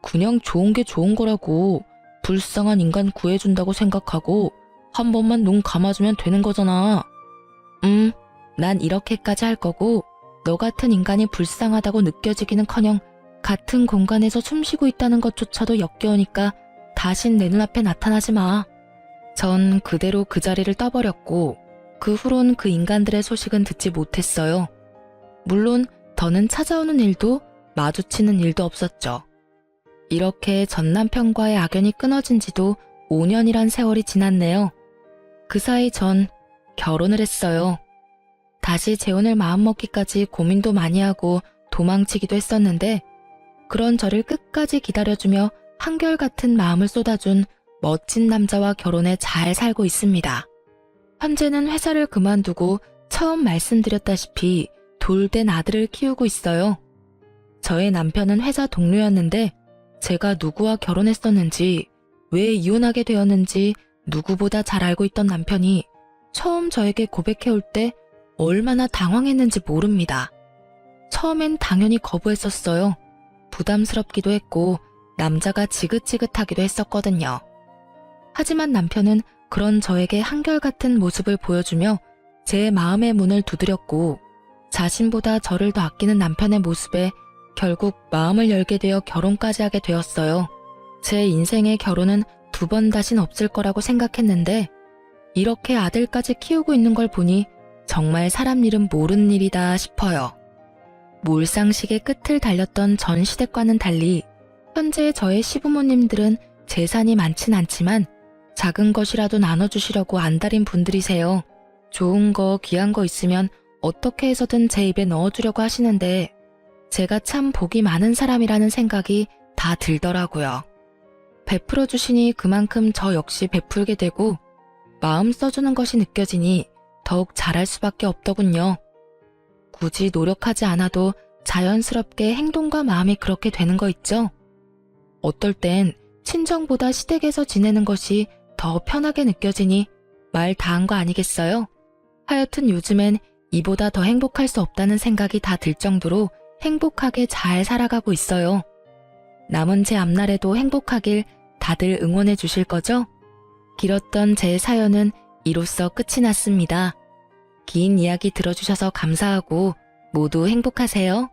그냥 좋은 게 좋은 거라고. 불쌍한 인간 구해준다고 생각하고 한 번만 눈 감아주면 되는 거잖아. 난 이렇게까지 할 거고 너 같은 인간이 불쌍하다고 느껴지기는커녕 같은 공간에서 숨쉬고 있다는 것조차도 역겨우니까 다신 내 눈앞에 나타나지 마. 전 그대로 그 자리를 떠버렸고 그 후론 그 인간들의 소식은 듣지 못했어요. 물론 더는 찾아오는 일도 마주치는 일도 없었죠. 이렇게 전 남편과의 악연이 끊어진 지도 5년이란 세월이 지났네요. 그 사이 전 결혼을 했어요. 다시 재혼을 마음먹기까지 고민도 많이 하고 도망치기도 했었는데 그런 저를 끝까지 기다려주며 한결같은 마음을 쏟아준 멋진 남자와 결혼해 잘 살고 있습니다. 현재는 회사를 그만두고 처음 말씀드렸다시피 돌된 아들을 키우고 있어요. 저의 남편은 회사 동료였는데 제가 누구와 결혼했었는지, 왜 이혼하게 되었는지 누구보다 잘 알고 있던 남편이 처음 저에게 고백해올 때 얼마나 당황했는지 모릅니다. 처음엔 당연히 거부했었어요. 부담스럽기도 했고 남자가 지긋지긋하기도 했었거든요. 하지만 남편은 그런 저에게 한결같은 모습을 보여주며 제 마음의 문을 두드렸고, 자신보다 저를 더 아끼는 남편의 모습에 결국 마음을 열게 되어 결혼까지 하게 되었어요. 제 인생의 결혼은 2번 다신 없을 거라고 생각했는데 이렇게 아들까지 키우고 있는 걸 보니 정말 사람 일은 모르는 일이다 싶어요. 몰상식의 끝을 달렸던 전 시댁과는 달리 현재 저의 시부모님들은 재산이 많진 않지만 작은 것이라도 나눠주시려고 안달인 분들이세요. 좋은 거, 귀한 거 있으면 어떻게 해서든 제 입에 넣어주려고 하시는데 제가 참 복이 많은 사람이라는 생각이 다 들더라고요. 베풀어 주시니 그만큼 저 역시 베풀게 되고 마음 써주는 것이 느껴지니 더욱 잘할 수밖에 없더군요. 굳이 노력하지 않아도 자연스럽게 행동과 마음이 그렇게 되는 거 있죠? 어떨 땐 친정보다 시댁에서 지내는 것이 더 편하게 느껴지니 말 다 한 거 아니겠어요? 하여튼 요즘엔 이보다 더 행복할 수 없다는 생각이 다 들 정도로 행복하게 잘 살아가고 있어요. 남은 제 앞날에도 행복하길 다들 응원해 주실 거죠? 길었던 제 사연은 이로써 끝이 났습니다. 긴 이야기 들어주셔서 감사하고 모두 행복하세요.